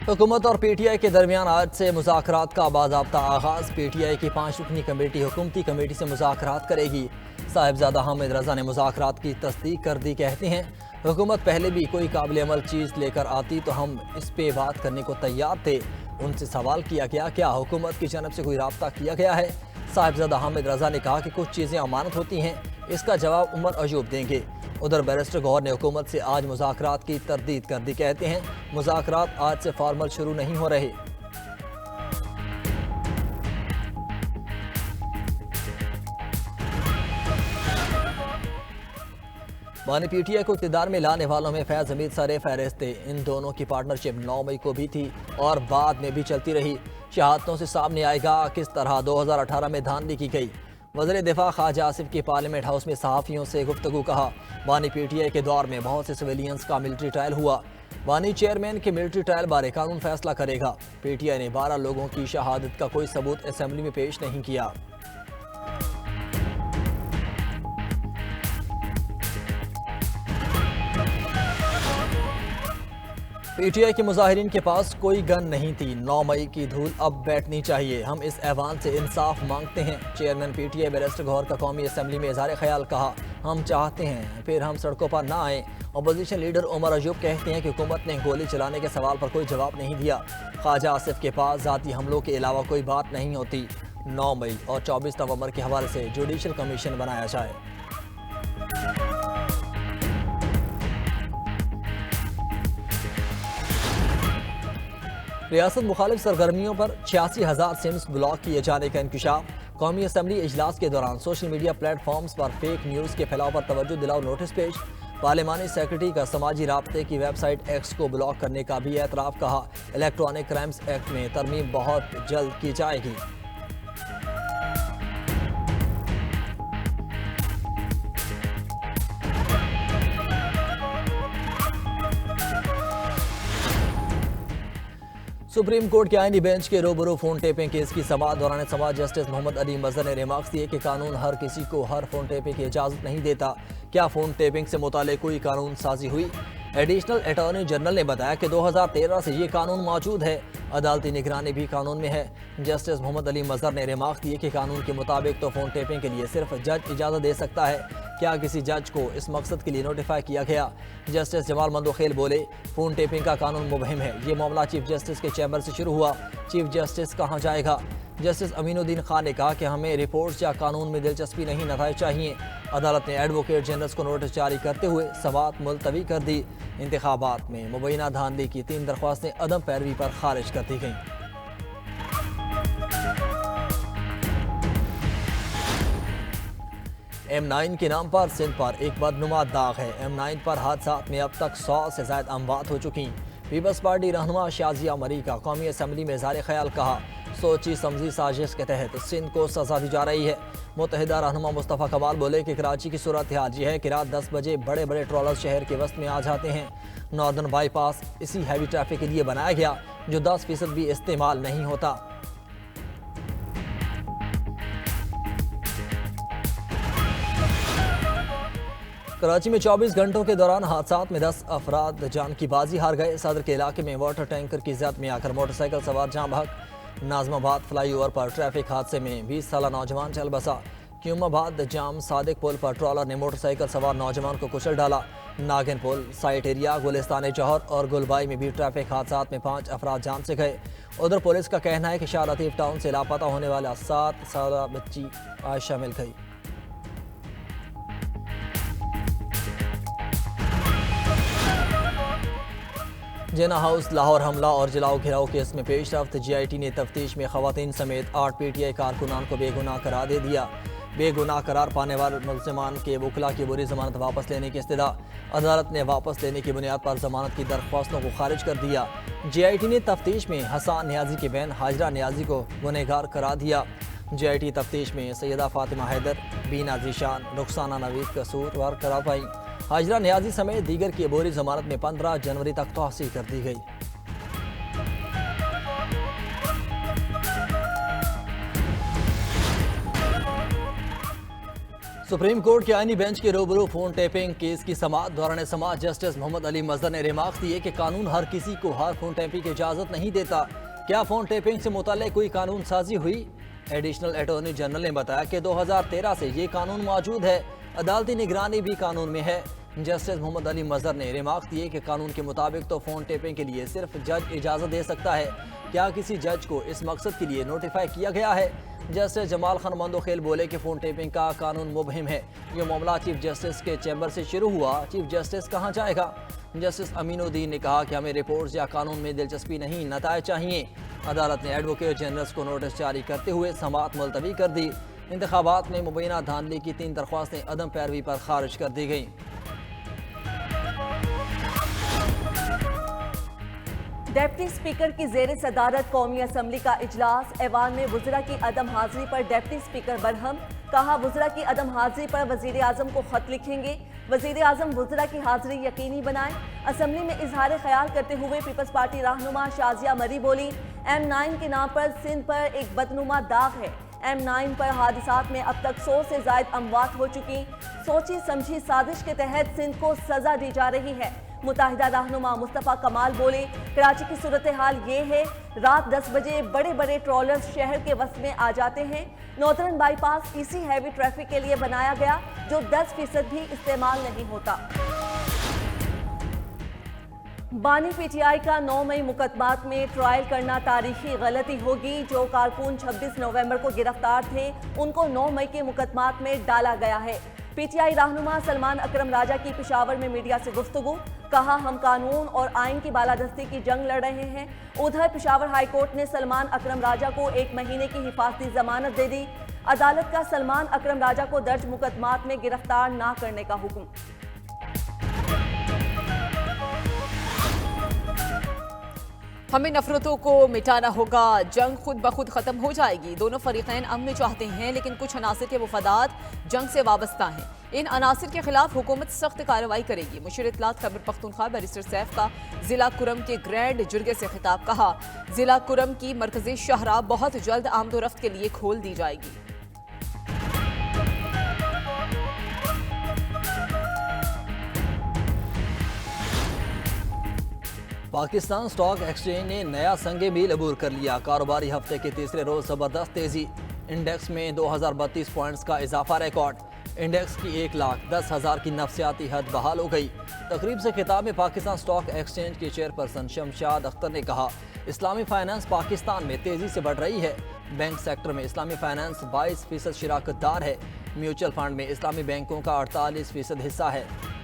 हुकूमत और PTI के दरमियान आज से मुज़ाकरात का बाज़ाब्ता आगाज़। PTI की 5 रुकनी कमेटी हुकूमती कमेटी से मुज़ाकरात करेगी। साहिबजादा हामिद रज़ा ने मुज़ाकरात की तस्दीक कर दी। कहते हैं हुकूमत पहले भी कोई काबिल अमल चीज़ लेकर आती तो हम इस पे बात करने को तैयार थे। उनसे सवाल किया गया क्या हुकूमत की जानब से कोई राब्ता किया गया है। साहिबजादा हामिद रज़ा ने कहा कि कुछ चीज़ें अमानत होती हैं, इसका जवाब उमर अयूब देंगे। उधर बैरिस्टर गौहर ने हुकूमत से आज मुज़ाकरात की तरदीद कर दी। कहते हैं मुज़ाकरात आज से फॉर्मल शुरू नहीं हो रहे। बानी PTI को इक़्तिदार में लाने वालों में फैज़ हमीद सर फहरिस्त थे। इन दोनों की पार्टनरशिप 9 मई को भी थी और बाद में भी चलती रही। शहादतों से सामने आएगा किस तरह 2018 में धांधली की गई। वज़ीर दिफा ख्वाजा आसिफ की पार्लियामेंट हाउस में सहाफ़ियों से गुफ्तगू। कहा बानी PTI के दौर में बहुत से सिविलियंस का मिलिट्री ट्रायल हुआ। बानी चेयरमैन के मिलिट्री ट्रायल बारे कानून फैसला करेगा। PTI ने 12 लोगों की शहादत का कोई सबूत असेंबली में पेश नहीं किया। PTI के मुजाहिरीन के पास कोई गन नहीं थी। 9 मई की धूल अब बैठनी चाहिए। हम इस ऐवान से इंसाफ मांगते हैं। चेयरमैन PTI बैरिस्टर गौहर का कौमी असम्बली में इज़हार ख्याल। कहा हम चाहते हैं फिर हम सड़कों पर ना आएँ। अपोजिशन लीडर उमर अयूब कहते हैं कि हुकूमत ने गोली चलाने के सवाल पर कोई जवाब नहीं दिया। ख्वाजा आसिफ के पास ज़ाती हमलों के अलावा कोई बात नहीं होती। 9 मई और 24 नवंबर के हवाले से जुडिशल कमीशन बनाया जाए। रियासत मुखालिफ सरगर्मियों पर 86,000 सिम्स ब्लॉक किए जाने का इंकशाफ। कौमी असम्बली इजलास के दौरान सोशल मीडिया प्लेटफॉर्म्स पर फेक न्यूज़ के फैलाव पर तवज्जो दिलाओ नोटिस पेश। पार्लिमानी सेक्रेटरी का समाजी राब्ते की वेबसाइट एक्स को ब्लॉक करने का भी एतराफ़। कहा इलेक्ट्रॉनिक क्राइम्स एक्ट में तरमीम बहुत जल्द की जाएगी। सुप्रीम कोर्ट के आईनी बेंच के रूबरू फोन टेपिंग केस की समाअत दौरान समाज जस्टिस मोहम्मद अली मजहर ने रिमार्क्स दिए कि कानून हर किसी को हर फोन टेपिंग की इजाज़त नहीं देता। क्या फोन टेपिंग से मुताल्लिक़ कोई कानून साजी हुई। एडिशनल अटॉर्नी जनरल ने बताया कि 2013 से ये कानून मौजूद है। अदालती निगरानी भी कानून में है। जस्टिस मोहम्मद अली मजहर ने रिमार्क दिए कि कानून के मुताबिक तो फोन टेपिंग के लिए सिर्फ जज इजाज़त दे सकता है। क्या किसी जज को इस मकसद के लिए नोटिफाई किया गया। जस्टिस जमाल मंदोखेल बोले फोन टेपिंग का कानून मुबहिम है। ये मामला चीफ जस्टिस के चैम्बर से शुरू हुआ। चीफ जस्टिस कहाँ जाएगा। जस्टिस अमीनुद्दीन खान ने कहा कि हमें रिपोर्ट्स या कानून में दिलचस्पी नहीं, नताइज चाहिए। अदालत ने एडवोकेट जनरल को नोटिस जारी करते हुए समाअत मुलतवी कर दी। इंतखाबात में मुबैना धांधली की 3 दरख्वास्तें अदम पैरवी पर खारिज कर दी गईं। M9 के नाम पर सिंध पर एक बदनुमा दाग है। M9 पर हादसात में अब तक 100 से ज़ायद अमवात हो चुकी। पीपल्स पार्टी रहनुमा शाजिया मरी का कौमी असम्बली में इज़हार ख्याल। कहा सोची समझी साजिश के तहत सिंध को सजा दी जा रही है। मुत्तहिदा रहनुमा मुस्तफ़ा कमाल बोले कि कराची की सूरत हाल ये है कि रात 10 बजे बड़े बड़े ट्रॉलर शहर के वस्त में आ जाते हैं। नॉर्दर्न बाईपास इसी हैवी ट्रैफिक के लिए बनाया गया जो 10% भी इस्तेमाल नहीं होता। कराची में 24 घंटों के दौरान हादसात में 10 अफराद जान की बाजी हार गए। सदर के इलाके में वाटर टैंकर की जद में आकर मोटरसाइकिल सवार जाम भाग। नाजमाबाद फ्लाई ओवर पर ट्रैफिक हादसे में 20 साला नौजवान चल बसा। क्यूमाबाद जाम सादिक पुल पर ट्रॉलर ने मोटरसाइकिल सवार नौजवान को कुचल डाला। नागिन पुल साइट एरिया गुलिस्तान जौहर और गुलबाई में भी ट्रैफिक हादसात में 5 अफराद जान से गए। उधर पुलिस का कहना है कि शाह लतीफ टाउन से लापता होने वाला 7 साला बच्ची आयशा मिल गई। जिना हाउस लाहौर हमला और जलाओ घिराव केस में पेशरफ्त। GIT ने तफ्तीश में खवातीन समेत 8 PTI कारकुनान को बेगुनाह करार दे दिया। बेगुनाह करार पाने वाले मुल्ज़िमान के वकला की बुरी जमानत वापस लेने की इस्तदा। अदालत ने वापस लेने की बुनियाद पर जमानत की दरख्वास्तों को खारिज कर दिया। GIT ने तफ्तीश में हसन नियाजी की बहन हाजरा नियाजी को गुनहगार करार दिया। GIT तफ्तीश में सैयदा फातिमा हैदर, बीना जीशान, रुखसाना नवीद कसूरवार करार पाई। हाजरा नियाजी समेत दीगर की अबूरी जमानत में 15 जनवरी तक तौसीह कर दी गई। सुप्रीम कोर्ट के आईनी बेंच के रूबरू फोन टेपिंग केस की समाअत दौरान समाअत जस्टिस मोहम्मद अली मजहर ने रिमार्क्स दिए कि कानून हर किसी को हर फोन टेपिंग की इजाजत नहीं देता। क्या फोन टेपिंग से मुताल्लिक कोई कानून साजी हुई? एडिशनल अटॉर्नी जनरल ने बताया कि 2013 से ये कानून मौजूद है, अदालती निगरानी भी कानून में है। जस्टिस मोहम्मद अली मजहर ने रिमार्क्स दिए कि कानून के मुताबिक तो फोन टेपिंग के लिए सिर्फ जज इजाजत दे सकता है। क्या किसी जज को इस मकसद के लिए नोटिफाई किया गया है? जस्टिस जमाल खान मंदोखेल बोले कि फोन टेपिंग का कानून मुबहिम है। ये मामला चीफ जस्टिस के चैम्बर से शुरू हुआ, चीफ जस्टिस कहाँ जाएगा? जस्टिस अमीनुद्दीन ने कहा कि हमें रिपोर्ट्स या कानून में दिलचस्पी नहीं, नतायज चाहिए। अदालत ने एडवोकेट जनरल्स को नोटिस जारी करते हुए समाअत मुलतवी कर दी। इंतखाबात में मुबैना धांधली की 3 दरख्वास्तें अदम पैरवी पर खारिज कर दी गईं। डिप्टी स्पीकर की ज़ेर सदारत कौमी असम्बली का इजलास। ऐवान में वज़रा की अदम हाजिरी पर डिप्टी स्पीकर बरहम। कहा वज़रा की अदम हाजिरी पर वज़ीर आज़म को खत लिखेंगे। वज़ीर आज़म वज़रा की हाजिरी यकीनी बनाएं। असम्बली में इजहार ख्याल करते हुए पीपल्स पार्टी रहनुमा शाजिया मरी बोली, M9 के नाम पर सिंध पर एक बदनुमा दाग है। M9 पर हादसात में अब तक 100 से ज़ायद अमवात हो चुकी। सोची समझी साजिश के तहत सिंध को सज़ा दी जा रही है। मुताहिदा रहनुमा मुस्तफ़ा कमाल बोले, कराची की सूरत हाल ये है, रात 10 बजे बड़े बड़े ट्रॉलर्स शहर के वस्त में आ जाते हैं। नॉर्दर्न बाईपास इसी हैवी ट्रैफिक के लिए बनाया गया जो 10% भी इस्तेमाल नहीं होता। बानी PTI का 9 मई मुकदमात में ट्रायल करना तारीखी गलती होगी। जो कारकुन 26 नवंबर को गिरफ्तार थे उनको 9 मई के मुकदमात में डाला गया है। PTI रहनुमा सलमान अकरम राजा की पेशावर में मीडिया से गुफ्तगू। कहा हम कानून और आइन की बालादस्ती की जंग लड़ रहे हैं। उधर पेशावर हाई कोर्ट ने सलमान अकरम राजा को 1 महीने की हिफाजती जमानत दे दी। अदालत का सलमान अकरम राजा को दर्ज मुकदमात में गिरफ्तार ना करने का हुक्म। हमें नफरतों को मिटाना होगा, जंग खुद ब खुद खत्म हो जाएगी। दोनों फरीकैन अमन चाहते हैं लेकिन कुछ अनासिर के मुफादात जंग से वाबस्ता हैं। इन अनासिर के खिलाफ हुकूमत सख्त कार्रवाई करेगी। मुशीर इत्तलात खैबर पख्तूनख्वा बैरिस्टर सैफ का जिला कुरम के ग्रैंड जुर्गे से खिताब। कहा जिला कुरम की मरकजी शहरा बहुत जल्द आमदोरफ्त के लिए खोल दी जाएगी। पाकिस्तान स्टॉक एक्सचेंज ने नया संगे मील अबूर कर लिया। कारोबारी हफ्ते के तीसरे रोज जबरदस्त तेजी। इंडेक्स में 2032 पॉइंट्स का इजाफा रिकॉर्ड। इंडेक्स की 1,10,000 की नफसियाती हद बहाल हो गई। तकरीब से खिताब में पाकिस्तान स्टॉक एक्सचेंज के चेयरपर्सन शमशाद अख्तर ने कहा इस्लामी फाइनेंस पाकिस्तान में तेजी से बढ़ रही है। बैंक सेक्टर में इस्लामी फाइनेंस 22% शिराकतदार है। म्यूचुअल फंड में इस्लामी बैंकों का 48% हिस्सा है।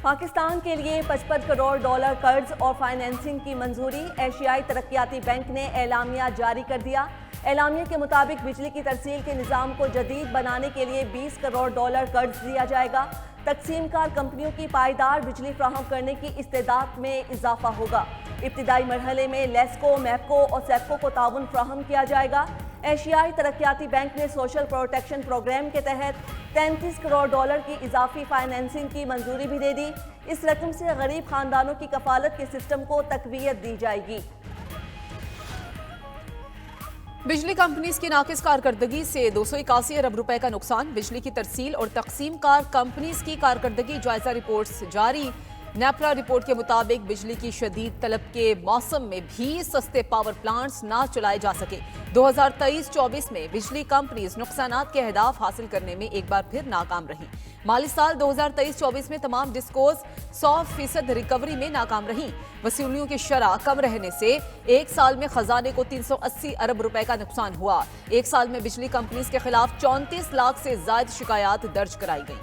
पाकिस्तान के लिए $55 करोड़ कर्ज और फाइनेंसिंग की मंजूरी। एशियाई तरक्याती बैंक ने एलामिया जारी कर दिया। एलामिया के मुताबिक बिजली की तरसील के निज़ाम को जदीद बनाने के लिए $20 करोड़ कर्ज दिया जाएगा। तकसीमकार कंपनियों की पायदार बिजली फ्राहम करने की इस्तेदाद में इजाफा होगा। इब्तिदाई मरहले में लेस्को, मैपको और सेपको को ताउन फ्राहम किया जाएगा। एशियाई तरक्याती बैंक ने सोशल प्रोटेक्शन प्रोग्राम के तहत $33 करोड़ की इजाफी फाइनेंसिंग की मंजूरी भी दे दी। इस रकम से गरीब खानदानों की कफालत के सिस्टम को तकवीयत दी जाएगी। बिजली कंपनीज की नाकिस कारकर्दगी से 281 अरब रुपए का नुकसान। बिजली की तरसील और तकसीम कार कंपनीज की कारकर्दगी जायजा रिपोर्ट्स जारी। नेपरा रिपोर्ट के मुताबिक बिजली की शदीद तलब के मौसम में भी सस्ते पावर प्लांट्स ना चलाए जा सके। 2023-24 में बिजली कंपनीज नुकसानात के अहदाफ हासिल करने में एक बार फिर नाकाम रही। माली साल 2023-24 में तमाम डिस्कोज 100% रिकवरी में नाकाम रही। वसूलियों की शरह कम रहने से एक साल में खजाने को 380 अरब रुपए का नुकसान हुआ। एक साल में बिजली कंपनीज के खिलाफ 34 लाख से ज्यादा शिकायत दर्ज कराई गई।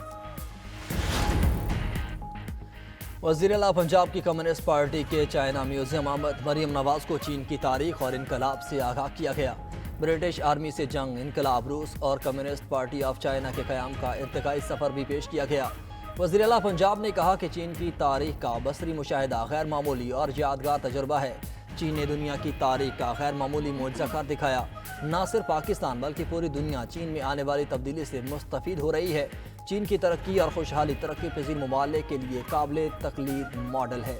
वज़ीर आला पंजाब की कम्युनिस्ट पार्टी के चाइना म्यूजियम आमद। मरीम नवाज को चीन की तारीख और इनकलाब से आगाह किया गया। ब्रिटिश आर्मी से जंग, इनकलाब, रूस और कम्युनिस्ट पार्टी ऑफ चाइना के क़याम का इर्तिकाई सफ़र भी पेश किया गया। वज़ीर आला पंजाब ने कहा कि चीन की तारीख का बसरी मुशाहिदा गैर मामूली और यादगार तजुर्बा है। चीन ने दुनिया की तारीख का गैर मामूली मुआजिज़ा कर दिखाया। न सिर्फ पाकिस्तान बल्कि पूरी दुनिया चीन में आने वाली तब्दीली से मुस्तफ़ीद हो रही है। चीन की तरक्की और खुशहाली तरक्की पजीर ममालिक के लिए काबिल तक़लीद मॉडल है।